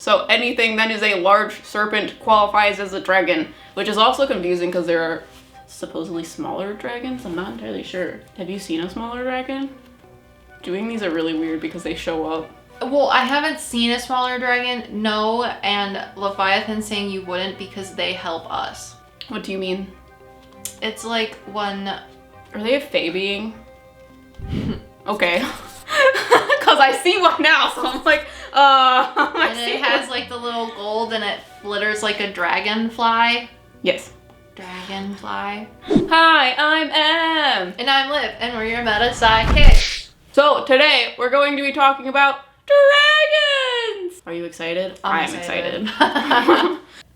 So anything that is a large serpent qualifies as a dragon, which is also confusing because there are supposedly smaller dragons. I'm not entirely sure. Have you seen a smaller dragon? Doing these are really weird because they show up. Well, I haven't seen a smaller dragon, no, and Leviathan saying you wouldn't because they help us. What do you mean? It's like when... Are they a Fae being? Okay. Because I see one now, so I'm like, And it has like the little gold and it flitters like a dragonfly. Yes. Dragonfly. Hi, I'm Em. And I'm Liv, and we're your META PSYCKICKS. So today we're going to be talking about dragons. Are you excited? I'm excited.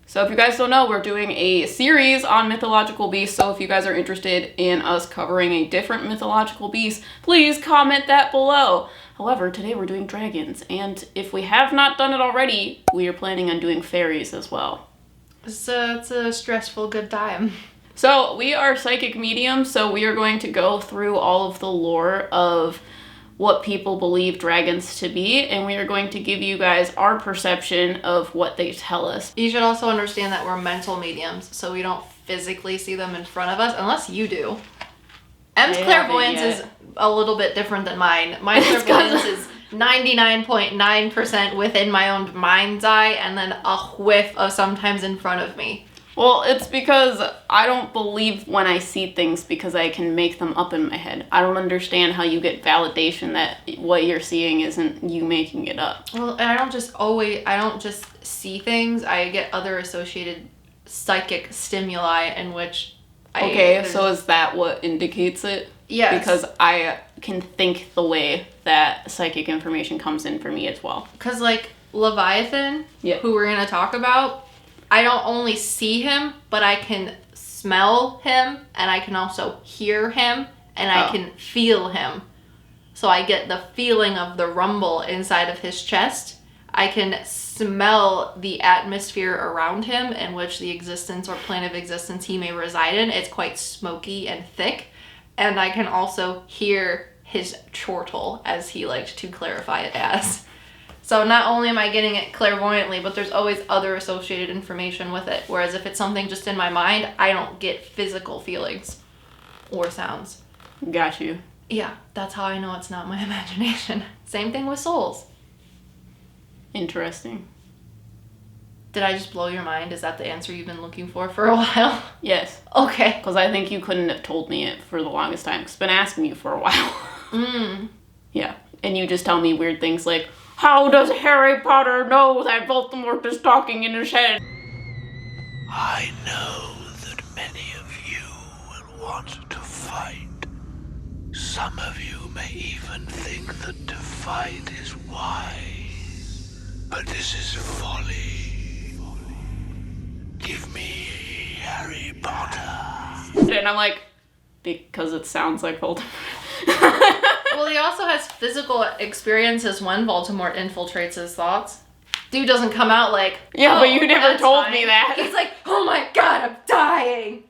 So if you guys don't know, we're doing a series on mythological beasts. So if you guys are interested in us covering a different mythological beast, please comment that below. However, today we're doing dragons. And if we have not done it already, we are planning on doing fairies as well. So it's a stressful good time. So we are psychic mediums, so we are going to go through all of the lore of what people believe dragons to be, and we are going to give you guys our perception of what they tell us. You should also understand that we're mental mediums, so we don't physically see them in front of us, unless you do. Em's clairvoyance is a little bit different than mine. My clairvoyance is 99.9% within my own mind's eye, and then a whiff of sometimes in front of me. Well, it's because I don't believe when I see things because I can make them up in my head. I don't understand how you get validation that what you're seeing isn't you making it up. Well, I don't just see things. I get other associated psychic stimuli in which so is that what indicates it? Yes. Because I can think the way that psychic information comes in for me as well. Because like Leviathan, who we're going to talk about, I don't only see him, but I can smell him, and I can also hear him, and I can feel him. So I get the feeling of the rumble inside of his chest. I can smell the atmosphere around him in which the existence or plane of existence he may reside in. It's quite smoky and thick. And I can also hear his chortle, as he liked to clarify it as. So not only am I getting it clairvoyantly, but there's always other associated information with it. Whereas if it's something just in my mind, I don't get physical feelings or sounds. Got you. Yeah, that's how I know it's not my imagination. Same thing with souls. Interesting. Did I just blow your mind? Is that the answer you've been looking for a while? Yes. Okay. Because I think you couldn't have told me it for the longest time. Because I've been asking you for a while. Yeah. And you just tell me weird things like, how does Harry Potter know that Voldemort is talking in his head? I know that many of you will want to fight. Some of you may even think that to fight is wise. But this is folly. Give me Harry Potter. And I'm like, because it sounds like Voldemort. Well, he also has physical experiences when Voldemort infiltrates his thoughts. Dude doesn't come out like, yeah, but you never told me that. He's like, oh my god, I'm dying.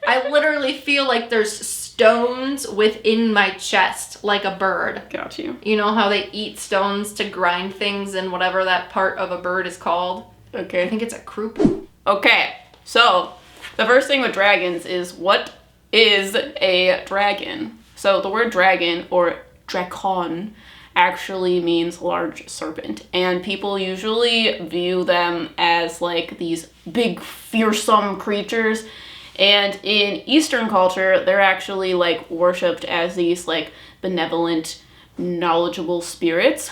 I literally feel like there's stones within my chest, like a bird. Got you. You know how they eat stones to grind things and whatever that part of a bird is called? Okay. I think it's a croup. Okay, so the first thing with dragons is, what is a dragon? So the word dragon, or drakon, actually means large serpent. And people usually view them as like these big, fearsome creatures. And in Eastern culture, they're actually like worshipped as these like benevolent, knowledgeable spirits.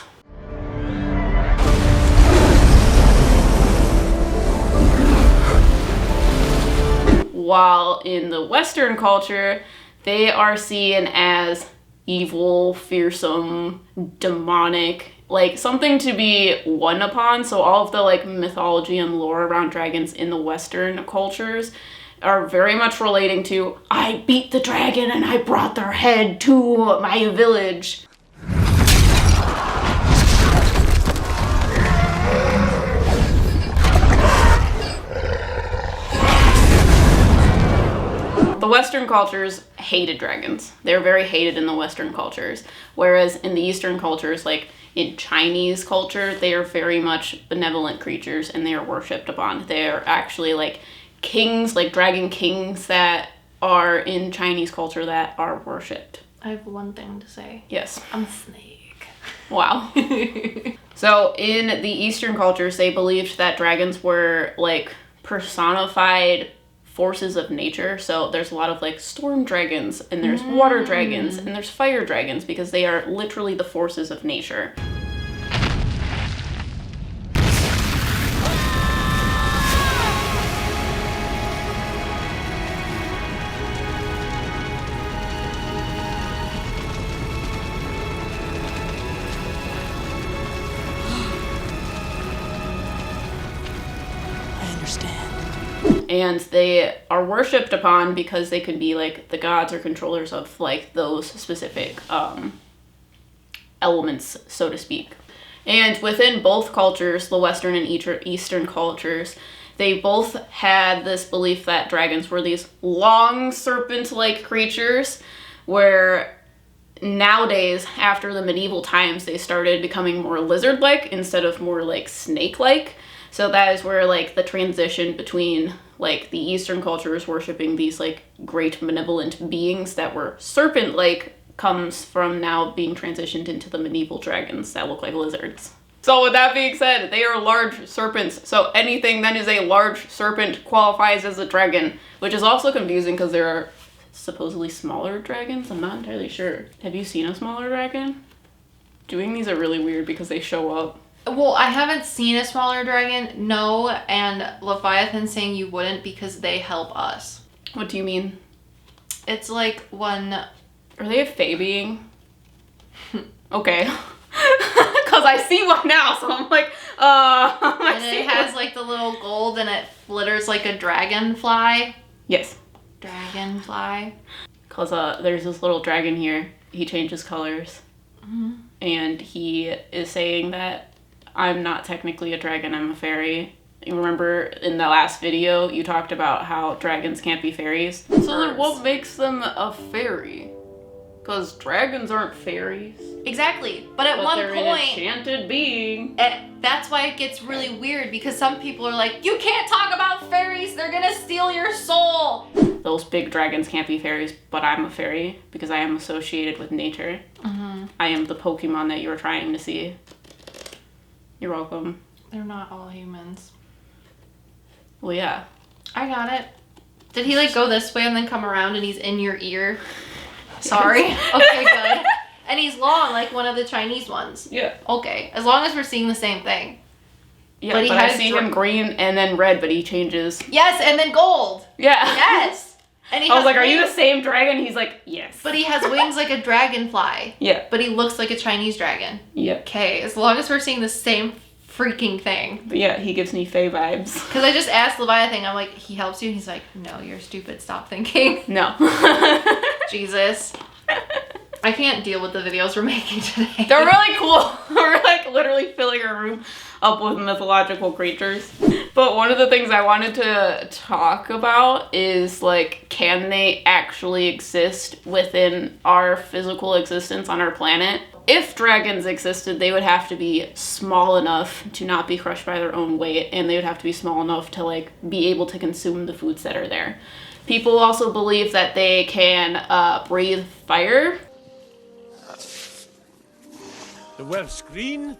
While in the Western culture, they are seen as evil, fearsome, demonic, like something to be won upon. So all of the like mythology and lore around dragons in the Western cultures are very much relating to, I beat the dragon and I brought their head to my village. The Western cultures hated dragons. They're very hated in the Western cultures. Whereas in the Eastern cultures, like in Chinese culture, they are very much benevolent creatures and they are worshipped upon. They are actually like kings, like dragon kings that are in Chinese culture that are worshipped. I have one thing to say. Yes. I'm a snake. Wow. So in the Eastern cultures, they believed that dragons were like personified forces of nature. So there's a lot of like storm dragons and there's water dragons and there's fire dragons because they are literally the forces of nature. And they are worshipped upon because they could be like the gods or controllers of like those specific elements, so to speak. And within both cultures, the Western and Eastern cultures, they both had this belief that dragons were these long serpent-like creatures, where nowadays, after the medieval times, they started becoming more lizard-like instead of more like snake-like. So that is where like the transition between like the Eastern cultures worshiping these like great benevolent beings that were serpent-like comes from now being transitioned into the medieval dragons that look like lizards. So with that being said, they are large serpents. So anything that is a large serpent qualifies as a dragon, which is also confusing because there are supposedly smaller dragons. I'm not entirely sure. Have you seen a smaller dragon? Doing these are really weird because they show up. Well, I haven't seen a smaller dragon, no, and Leviathan saying you wouldn't because they help us. What do you mean? It's like when... Are they a Fae being? Okay. Because I see one now, so I'm like, And it has like the little gold and it flitters like a dragonfly. Yes. Dragonfly. Because there's this little dragon here. He changes colors. Mm-hmm. And he is saying that I'm not technically a dragon, I'm a fairy. You remember in the last video, you talked about how dragons can't be fairies? So then what makes them a fairy? Because dragons aren't fairies. Exactly. But at one they're point... an enchanted being. That's why it gets really weird, because some people are like, you can't talk about fairies, they're gonna steal your soul. Those big dragons can't be fairies, but I'm a fairy because I am associated with nature. Mm-hmm. I am the Pokemon that you were trying to see. You're welcome. They're not all humans. Well, yeah. I got it. Did he like go this way and then come around and he's in your ear? Sorry. Okay, good. And he's long like one of the Chinese ones. Yeah. Okay. As long as we're seeing the same thing. Yeah, but I see him green and then red, but he changes. Yes, and then gold. Yeah. Yes. And he I was like, wings. are you the same dragon? He's like, yes. But he has wings like a dragonfly. Yeah. But he looks like a Chinese dragon. Yeah. Okay, as long as we're seeing the same freaking thing. But yeah, he gives me Fae vibes. Because I just asked Leviathan, I'm like, he helps you? He's like, no, you're stupid, stop thinking. No. Jesus. I can't deal with the videos we're making today. They're really cool. We're like literally filling our room up with mythological creatures. But one of the things I wanted to talk about is like, can they actually exist within our physical existence on our planet? If dragons existed, they would have to be small enough to not be crushed by their own weight, and they would have to be small enough to like be able to consume the foods that are there. People also believe that they can breathe fire. The web screen?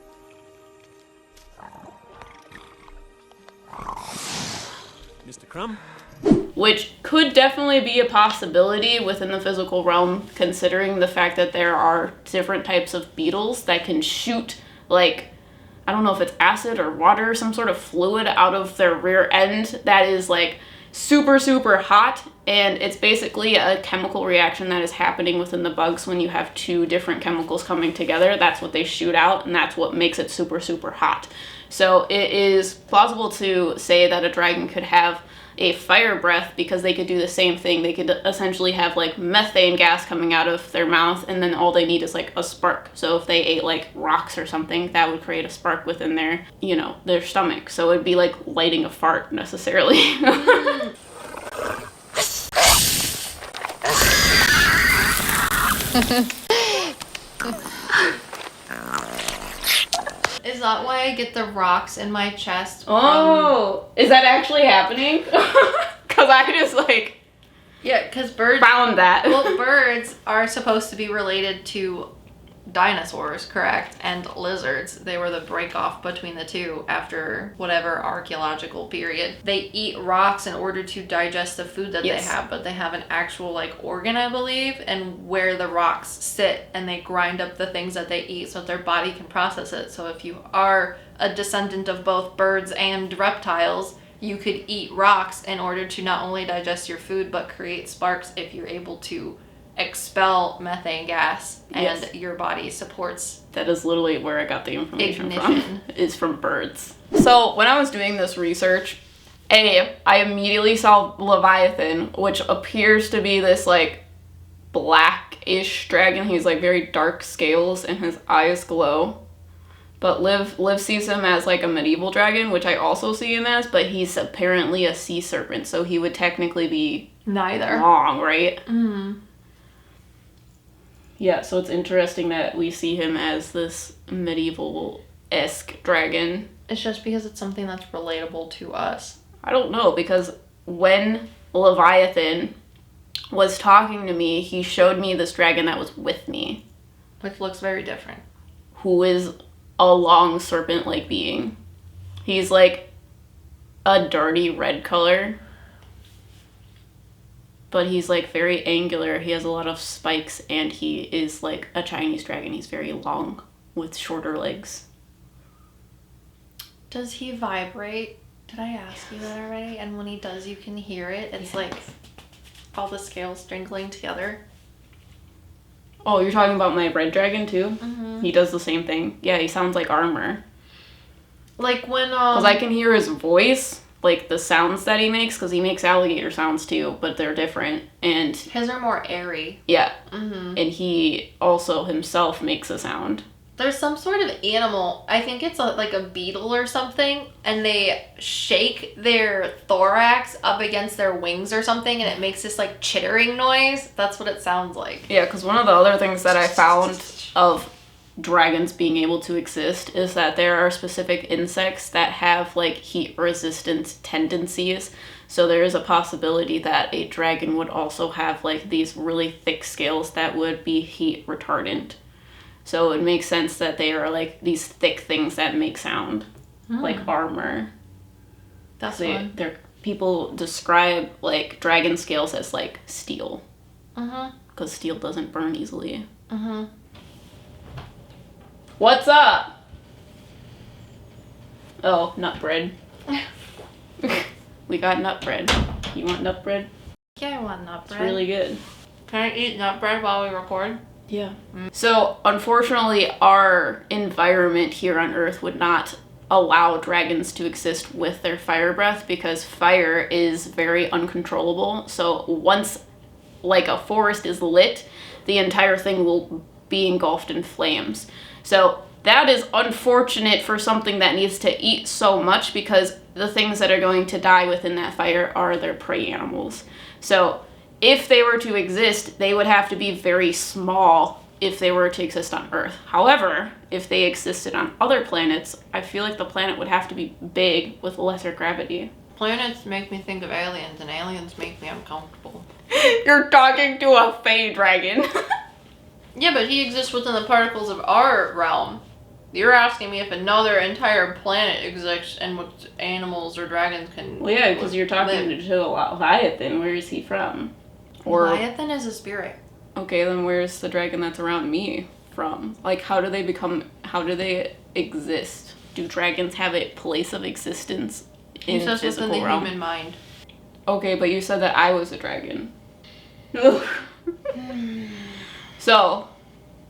Mr. Crumb? Which could definitely be a possibility within the physical realm, considering the fact that there are different types of beetles that can shoot, like, I don't know if it's acid or water, some sort of fluid out of their rear end that is, like, super, super hot. And it's basically a chemical reaction that is happening within the bugs when you have two different chemicals coming together. That's what they shoot out, and that's what makes it super, super hot. So it is plausible to say that a dragon could have a fire breath because they could do the same thing. They could essentially have like methane gas coming out of their mouth, and then all they need is like a spark. So if they ate like rocks or something, that would create a spark within their, you know, their stomach. So it'd be like lighting a fart necessarily. Is that why I get the rocks in my chest? Oh, is that actually happening? Because I just like... Yeah, because birds... found that. Well, birds are supposed to be related to dinosaurs, correct? And lizards. They were the break-off between the two after whatever archaeological period. They eat rocks in order to digest the food that they have, but they have an actual like organ, I believe, and where the rocks sit, and they grind up the things that they eat so that their body can process it. So if you are a descendant of both birds and reptiles, you could eat rocks in order to not only digest your food but create sparks if you're able to expel methane gas, and your body supports. That is literally where I got the information ignition. from. Is from birds. So when I was doing this research, I immediately saw Leviathan, which appears to be this like blackish dragon. He's like very dark scales and his eyes glow. But Liv sees him as like a medieval dragon, which I also see him as, but he's apparently a sea serpent, so he would technically be neither. Wrong, right? Mm-hmm. Yeah, so it's interesting that we see him as this medieval-esque dragon. It's just because it's something that's relatable to us. I don't know, because when Leviathan was talking to me, he showed me this dragon that was with me. Which looks very different. Who is a long serpent-like being. He's like a dirty red color. But he's like very angular. He has a lot of spikes, and he is like a Chinese dragon. He's very long with shorter legs. Does he vibrate? Did I ask you that already? And when he does, you can hear it. It's like all the scales jingling together. Oh, you're talking about my red dragon too? Mm-hmm. He does the same thing. Yeah, he sounds like armor. Like when Because I can hear his voice, like the sounds that he makes, because he makes alligator sounds too, but they're different. And his are more airy. Yeah. Mm-hmm. And he also himself makes a sound. There's some sort of animal, I think it's like a beetle or something, and they shake their thorax up against their wings or something, and it makes this like chittering noise. That's what it sounds like. Yeah, because one of the other things that I found of dragons being able to exist is that there are specific insects that have like heat resistant tendencies. So there is a possibility that a dragon would also have like these really thick scales that would be heat retardant. So it makes sense that they are like these thick things that make sound, like armor. That's fun. People describe like dragon scales as like steel. Because steel doesn't burn easily. What's up? Oh, nut bread. We got nut bread. You want nut bread? Yeah, I want nut bread. It's really good. Can I eat nut bread while we record? Yeah. So, unfortunately, our environment here on Earth would not allow dragons to exist with their fire breath because fire is very uncontrollable. So, once, like, a forest is lit, the entire thing will be engulfed in flames. So, that is unfortunate for something that needs to eat so much because the things that are going to die within that fire are their prey animals. So, if they were to exist, they would have to be very small if they were to exist on Earth. However, if they existed on other planets, I feel like the planet would have to be big with lesser gravity. Planets make me think of aliens, and aliens make me uncomfortable. You're talking to a Fae Dragon. Yeah, but he exists within the particles of our realm. You're asking me if another entire planet exists and what animals or dragons can... Well, yeah, because you're talking to a Leviathan. Where is he from? Leviathan is a spirit. Okay, then where's the dragon that's around me from? Like, how do they exist? Do dragons have a place of existence in the physical within the realm? human mind. Okay, but you said that I was a dragon. So,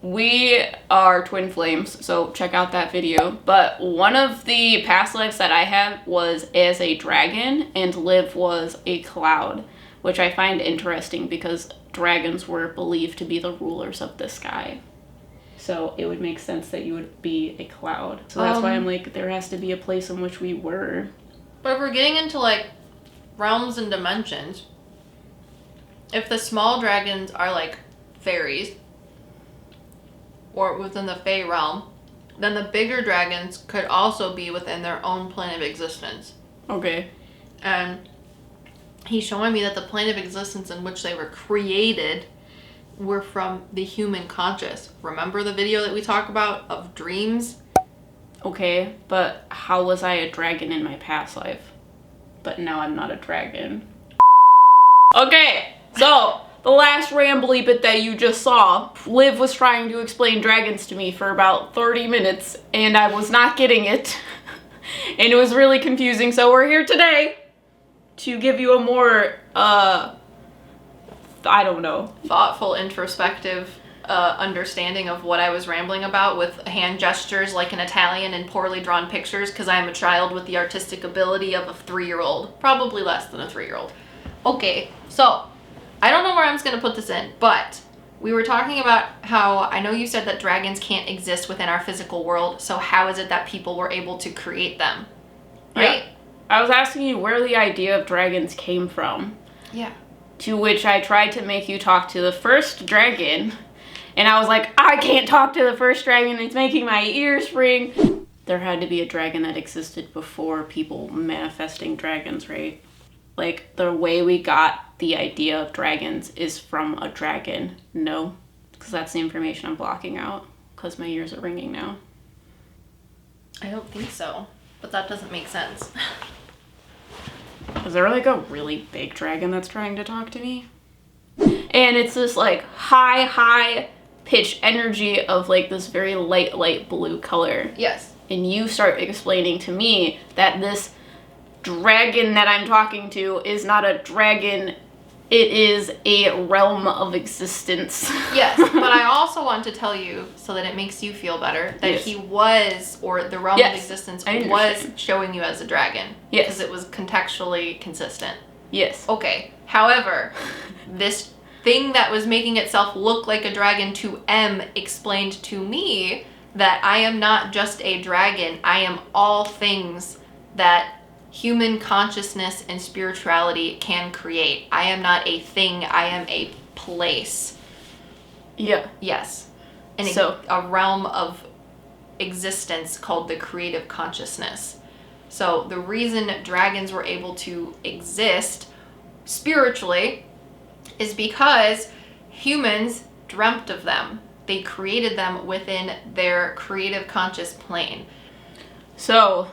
we are twin flames, so check out that video. But one of the past lives that I had was as a dragon, and Liv was a cloud, which I find interesting because dragons were believed to be the rulers of the sky. So it would make sense that you would be a cloud. So that's why I'm like, there has to be a place in which we were. But if we're getting into like realms and dimensions, if the small dragons are like fairies, or within the Fae realm, then the bigger dragons could also be within their own plane of existence. Okay. And he's showing me that the plane of existence in which they were created were from the human conscious. Remember the video that we talk about of dreams? Okay, but how was I a dragon in my past life? But now I'm not a dragon. Okay, so the last rambly bit that you just saw, Liv was trying to explain dragons to me for about 30 minutes, and I was not getting it. And it was really confusing, so we're here today to give you a more, I don't know. Thoughtful, introspective understanding of what I was rambling about with hand gestures like an Italian and poorly drawn pictures, because I am a child with the artistic ability of a 3-year-old. Probably less than a 3-year-old. Okay, so I don't know where I'm just going to put this in, but we were talking about how I know you said that dragons can't exist within our physical world, so how is it that people were able to create them? Right? Yeah. I was asking you where the idea of dragons came from. Yeah. To which I tried to make you talk to the first dragon, and I was like, I can't talk to the first dragon, it's making my ears ring. There had to be a dragon that existed before people manifesting dragons, right? Like, the way we got the idea of dragons is from a dragon. No, because that's the information I'm blocking out, because my ears are ringing now. I don't think so, but that doesn't make sense. Is there like a really big dragon that's trying to talk to me? And it's this like high pitch energy of like this very light blue color. Yes. And you start explaining to me that this dragon that I'm talking to is not a dragon, it is a realm of existence. Yes, but I also want to tell you, so that it makes you feel better, that yes. he was, or the realm of existence was showing you as a dragon. Yes. Because it was contextually consistent. Yes. Okay, however, this thing that was making itself look like a dragon to M explained to me that I am not just a dragon, I am all things that human consciousness and spirituality can create. I am not a thing, I am a place. Yeah. Yes. And so, a realm of existence called the creative consciousness. So the reason dragons were able to exist spiritually is because humans dreamt of them. They created them within their creative conscious plane. So,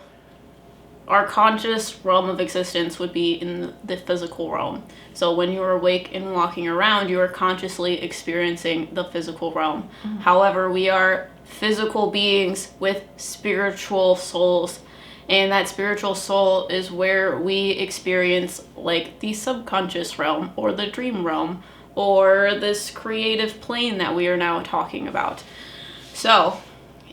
our conscious realm of existence would be in the physical realm. So when you're awake and walking around, you are consciously experiencing the physical realm. Mm-hmm. However, we are physical beings with spiritual souls. And that spiritual soul is where we experience like the subconscious realm or the dream realm or this creative plane that we are now talking about. So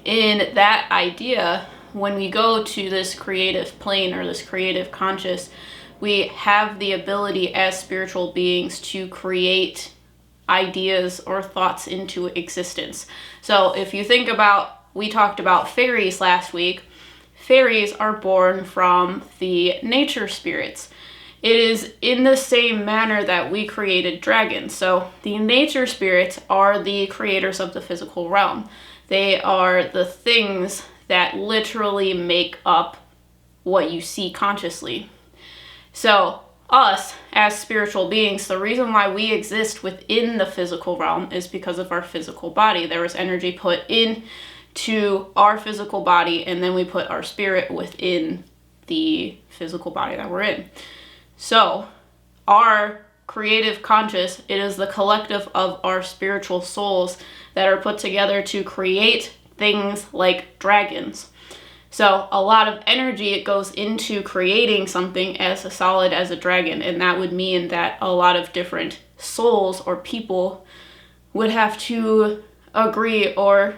in that idea, when we go to this creative plane or this creative conscious, we have the ability as spiritual beings to create ideas or thoughts into existence. So if you think about, we talked about fairies last week. Fairies are born from the nature spirits. It is in the same manner that we created dragons. So the nature spirits are the creators of the physical realm. They are the things that literally make up what you see consciously. So us as spiritual beings, the reason why we exist within the physical realm is because of our physical body. There was energy put into our physical body, and then we put our spirit within the physical body that we're in. So our creative conscious, it is the collective of our spiritual souls that are put together to create things like dragons. So a lot of energy, it goes into creating something as solid as a dragon, and that would mean that a lot of different souls or people would have to agree or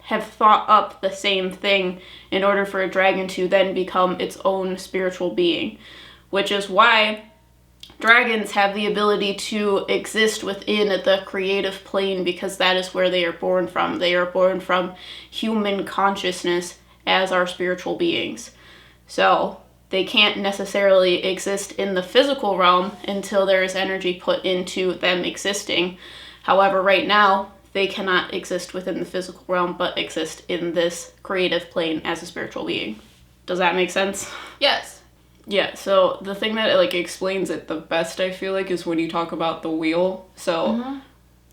have thought up the same thing in order for a dragon to then become its own spiritual being, which is why dragons have the ability to exist within the creative plane, because that is where they are born from. They are born from human consciousness as our spiritual beings. So they can't necessarily exist in the physical realm until there is energy put into them existing. However, right now, they cannot exist within the physical realm, but exist in this creative plane as a spiritual being. Does that make sense? Yes. Yeah, so the thing that like explains it the best, I feel like, is when you talk about the wheel. So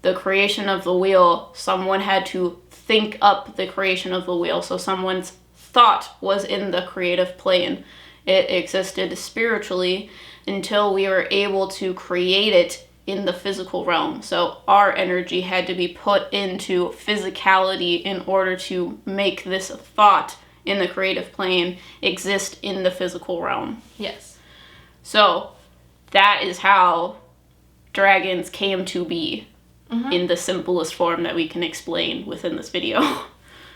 the creation of the wheel, someone had to think up the creation of the wheel. So someone's thought was in the creative plane. It existed spiritually until we were able to create it in the physical realm. So our energy had to be put into physicality in order to make this thought in the creative plane exist in the physical realm. Yes. So that is how dragons came to be in the simplest form that we can explain within this video.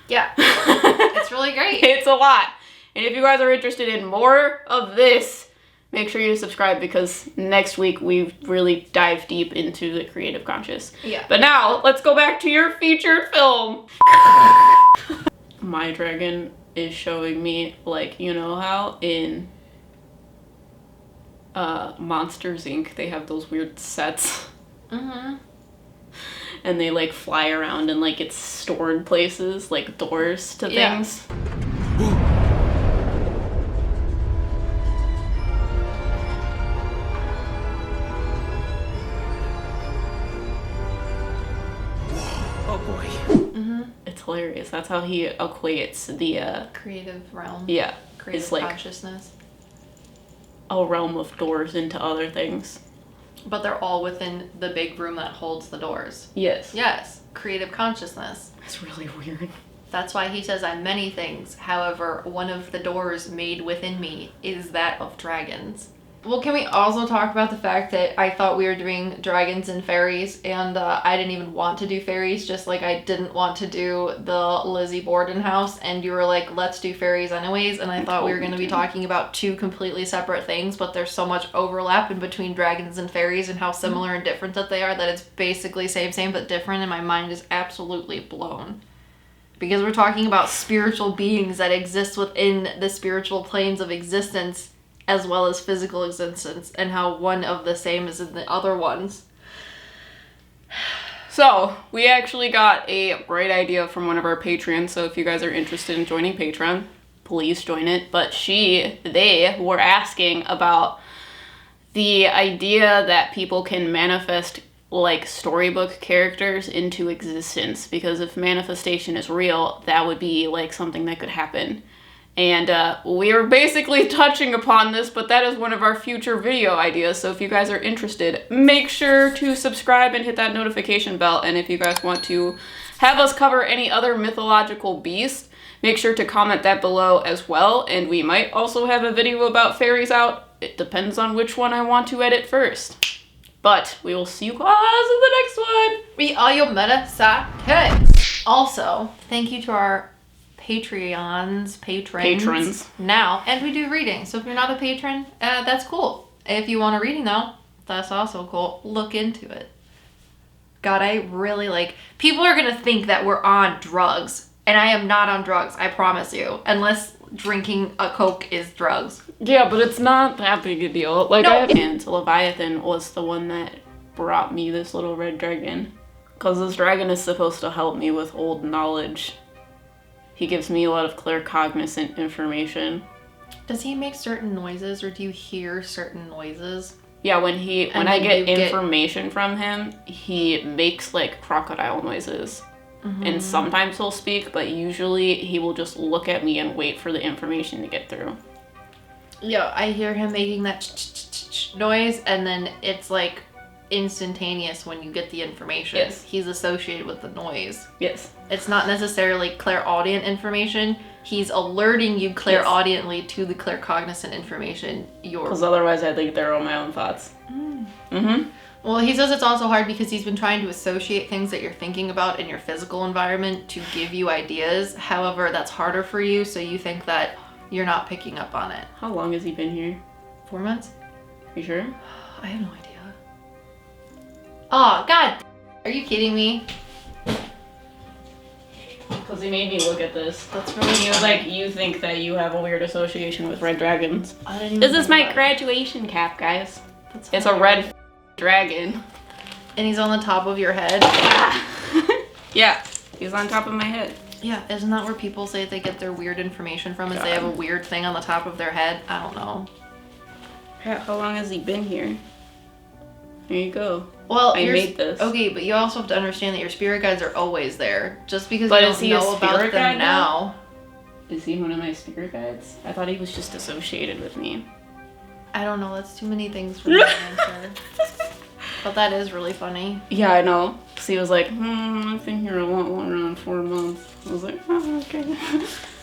Yeah. It's really great. It's a lot. And if you guys are interested in more of this, make sure you subscribe, because next week we really dive deep into the creative conscious. Yeah. But now, let's go back to your featured film. My dragon is showing me, like, you know how in Monsters, Inc. they have those weird sets? And they, like, fly around and, like, it's stored places, like doors to things. Oh boy. It's hilarious. That's how he equates the Creative realm. yeah, Creative it's like consciousness. a realm of doors into other things. But they're all within the big room that holds the doors. Yes. Yes. Creative consciousness. It's really weird. That's why he says I'm many things. However, one of the doors made within me is that of dragons. Well, can we also talk about the fact that I thought we were doing dragons and fairies, and I didn't even want to do fairies, just like I didn't want to do the Lizzie Borden house, and you were like, let's do fairies anyways, and I thought we were going to be talking about two completely separate things, but there's so much overlap in between dragons and fairies and how similar and different that they are that it's basically same but different, and my mind is absolutely blown. Because we're talking about spiritual beings that exist within the spiritual planes of existence as well as physical existence, and how one of the same is in the other ones. So, we actually got a great idea from one of our patrons, so if you guys are interested in joining Patreon, please join it. But they were asking about the idea that people can manifest like storybook characters into existence, because if manifestation is real, that would be like something that could happen. And we are basically touching upon this, but that is one of our future video ideas. So if you guys are interested, make sure to subscribe and hit that notification bell. And if you guys want to have us cover any other mythological beasts, make sure to comment that below as well. And we might also have a video about fairies out. It depends on which one I want to edit first. But we will see you guys in the next one. We are your META PSYCKICKS. Also, thank you to our patrons now, and we do reading, so if you're not a patron, that's cool. If you want a reading though, that's also cool. Look into it. God, I really like, people are gonna think that we're on drugs, and I am not on drugs, I promise you, unless drinking a Coke is drugs. Yeah, but it's not that big a deal. Like, no. And Leviathan was the one that brought me this little red dragon, because this dragon is supposed to help me with old knowledge. He gives me a lot of claircognizant information. Does he make certain noises, or do you hear certain noises? Yeah, when I get information from him, he makes like crocodile noises. And sometimes he'll speak, but usually he will just look at me and wait for the information to get through. Yeah, I hear him making that noise, and then it's like instantaneous when you get the information. Yes. He's associated with the noise. Yes. It's not necessarily clairaudient information. He's alerting you clairaudiently to the claircognizant information. Because otherwise I think they're all my own thoughts. Well, he says it's also hard because he's been trying to associate things that you're thinking about in your physical environment to give you ideas. However, that's harder for you, so you think that you're not picking up on it. How long has he been here? 4 months? You sure? I have no idea. Oh, God. Are you kidding me? Because he made me look at this. That's really He was like, you think that you have a weird association with red dragons. I didn't even This is think my about it. graduation cap, guys. That's It's a red dragon. And he's on the top of your head. Yeah, he's on top of my head. Yeah, isn't that where people say they get their weird information from? Is they have a weird thing on the top of their head? I don't know. How long has he been here? There you go. Well, I made this. Okay, but you also have to understand that your spirit guides are always there. Just because But you is don't he a know about spirit them guide now. Is he one of my spirit guides? I thought he was just associated with me. I don't know. That's too many things for me to answer. But that is really funny. Yeah, I know. Because he was like, I've been here a lot longer than 4 months. I was like, oh, okay.